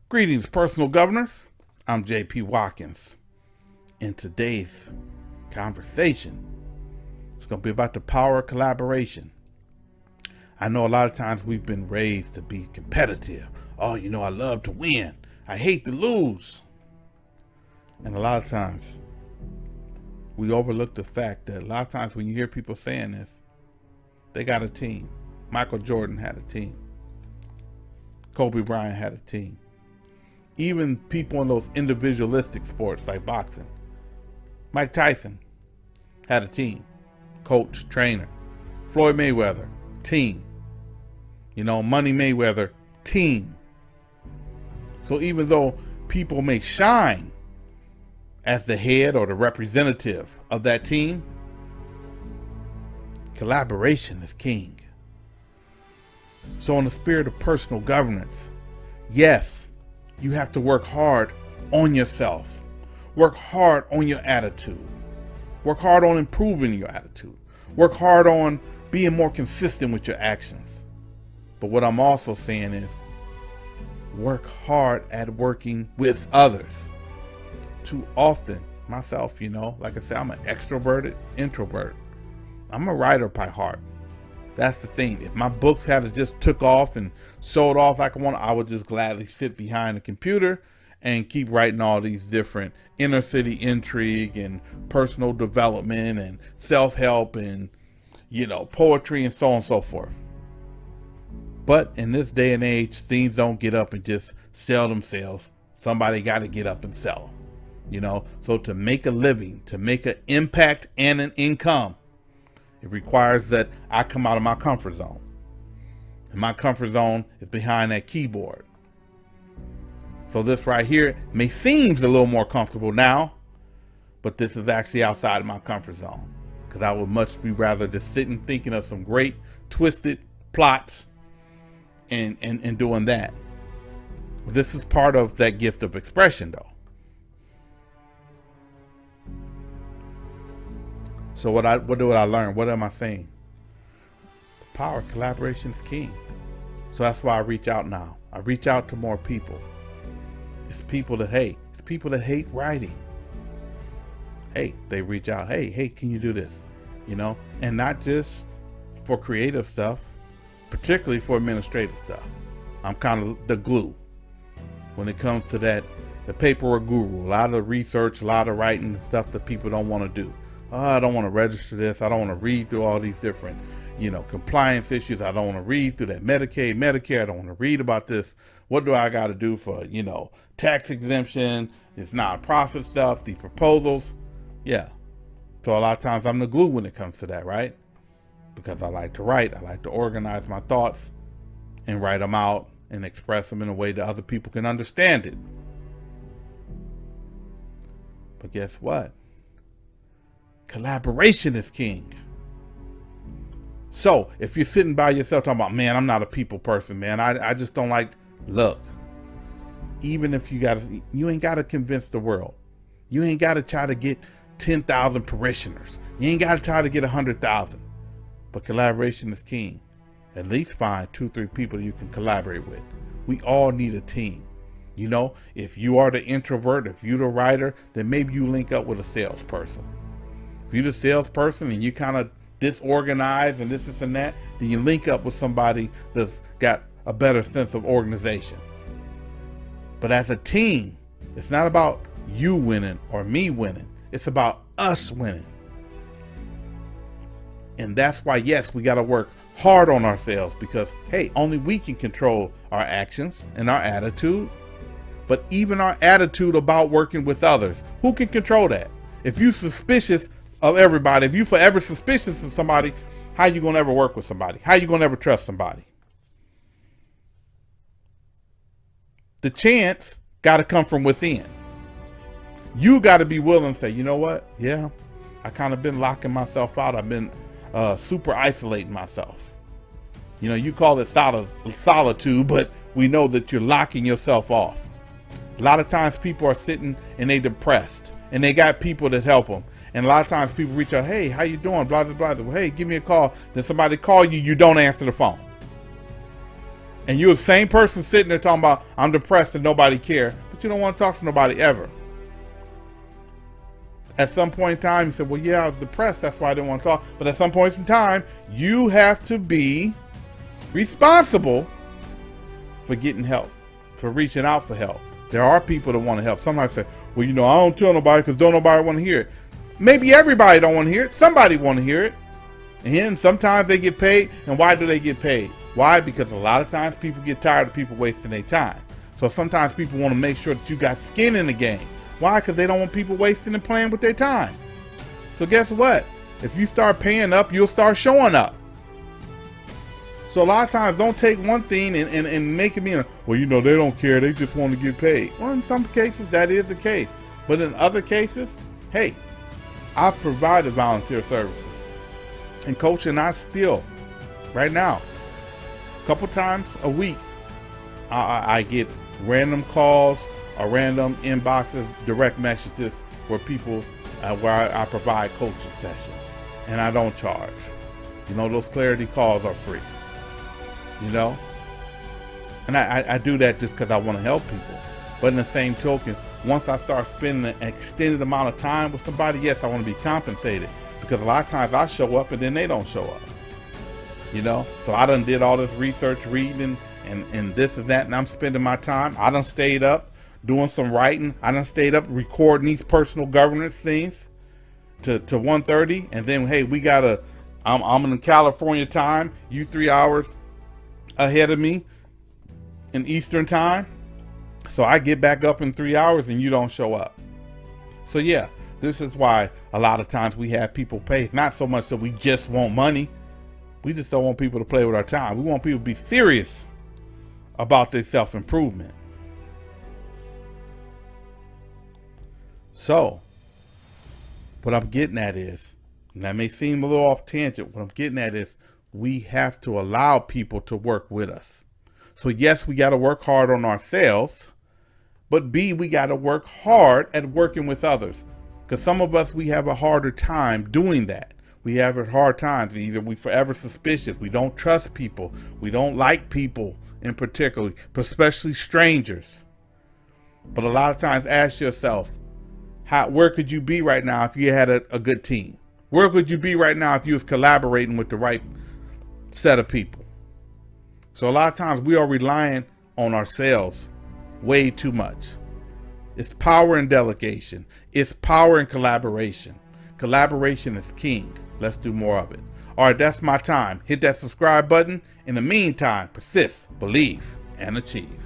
Greetings, personal governors. I'm JP.WATKINS. In today's conversation, it's going to be about the power of collaboration. I know a lot of times we've been raised to be competitive. Oh, I love to win. I hate to lose. And a lot of times we overlook the fact that a lot of times when you hear people saying this, they got a team. Michael Jordan had a team. Kobe Bryant had a team. Even people in those individualistic sports like boxing. Mike Tyson had a team. Coach, trainer. Floyd Mayweather, team. Money Mayweather, team. So even though people may shine as the head or the representative of that team, collaboration is king. So in the spirit of personal governance, yes, you have to work hard on yourself. Work hard on your attitude. Work hard on improving your attitude. Work hard on being more consistent with your actions. But what I'm also saying is work hard at working with others. Too often, myself, like I said, I'm an extroverted introvert. I'm a writer by heart. That's the thing. If my books had just took off and sold off like I would just gladly sit behind the computer and keep writing all these different inner city intrigue and personal development and self-help and, poetry and so on and so forth. But in this day and age, things don't get up and just sell themselves. Somebody got to get up and sell them, So to make a living, to make an impact and an income, it requires that I come out of my comfort zone. And my comfort zone is behind that keyboard. So this right here may seem a little more comfortable now, but this is actually outside of my comfort zone. Because I would much be rather just sitting thinking of some great twisted plots and doing that. This is part of that gift of expression though. So what do I learn? What am I saying? The power of collaboration is king. So that's why I reach out now. I reach out to more people. It's people that hate. It's people that hate writing. Hey, they reach out. Hey, can you do this? And not just for creative stuff, particularly for administrative stuff. I'm kind of the glue when it comes to that, the paperwork guru. A lot of research, a lot of writing and stuff that people don't want to do. I don't want to register this. I don't want to read through all these different, compliance issues. I don't want to read through that Medicaid, Medicare. I don't want to read about this. What do I got to do for, tax exemption, this nonprofit stuff, these proposals? Yeah. So a lot of times I'm the glue when it comes to that, right? Because I like to write. I like to organize my thoughts and write them out and express them in a way that other people can understand it. But guess what? Collaboration is king. So if you're sitting by yourself talking about, man, I'm not a people person, man. I just don't like, look, even if you ain't got to convince the world. You ain't got to try to get 10,000 parishioners. You ain't got to try to get 100,000. But collaboration is king. At least find 2-3 people you can collaborate with. We all need a team. If you are the introvert, if you're the writer, then maybe you link up with a salesperson. If you're the salesperson and you kind of disorganized and this and that, then you link up with somebody that's got a better sense of organization. But as a team, it's not about you winning or me winning. It's about us winning. And that's why, yes, we got to work hard on ourselves because, hey, only we can control our actions and our attitude. But even our attitude about working with others, who can control that? If you're suspicious of everybody, if you forever suspicious of somebody, how you gonna ever work with somebody? How you gonna ever trust somebody? The chance got to come from within. You got to be willing to say, you know what? Yeah, I kind of been locking myself out. I've been super isolating myself. You call it solitude, but we know that you're locking yourself off. A lot of times people are sitting and they depressed and they got people that help them. And a lot of times people reach out, hey, how you doing? Blah, blah, blah. Well, hey, give me a call. Then somebody call you, you don't answer the phone. And you're the same person sitting there talking about, I'm depressed and nobody cares, but you don't want to talk to nobody ever. At some point in time, you said, well, yeah, I was depressed, that's why I didn't want to talk. But at some points in time, you have to be responsible for getting help, for reaching out for help. There are people that want to help. Sometimes say, well, you know, I don't tell nobody because don't nobody want to hear it. Maybe everybody don't want to hear it. Somebody want to hear it. And then sometimes they get paid. And why do they get paid? Why? Because a lot of times people get tired of people wasting their time. So sometimes people want to make sure that you got skin in the game. Why? Because they don't want people wasting and playing with their time. So guess what? If you start paying up, you'll start showing up. So a lot of times, don't take one thing and make it mean, well, you know, they don't care. They just want to get paid. Well, in some cases, that is the case. But in other cases, hey, I've provided volunteer services. And coaching, I still, right now, a couple times a week, I get random calls or random inboxes, direct messages where people, where I provide coaching sessions. And I don't charge. You know, those clarity calls are free. You know, and I do that just because I want to help people. But in the same token, once I start spending an extended amount of time with somebody, yes, I want to be compensated, because a lot of times I show up and then they don't show up. You know, so I done did all this research, reading, and this and that, and I'm spending my time. I done stayed up doing some writing. I done stayed up recording these personal governance things to 1:30, and then hey, we gotta. I'm in California time. You 3 hours ahead of me in Eastern time, so I get back up in 3 hours and you don't show up. So yeah, this is why a lot of times we have people pay. Not so much that we just want money, we just don't want people to play with our time. We want people to be serious about their self-improvement. So what I'm getting at is, and that may seem a little off tangent, what I'm getting at is, we have to allow people to work with us. So yes, we got to work hard on ourselves, but B, we got to work hard at working with others. Because some of us, we have a harder time doing that. We have a hard time. Either we forever suspicious, we don't trust people, we don't like people in particular, especially strangers. But a lot of times, ask yourself, where could you be right now if you had a good team? Where could you be right now if you was collaborating with the right set of people? So a lot of times we are relying on ourselves way too much. It's power in delegation. It's power in collaboration. Collaboration is king. Let's do more of it. All right, that's my time. Hit that subscribe button. In the meantime, persist, believe, and achieve.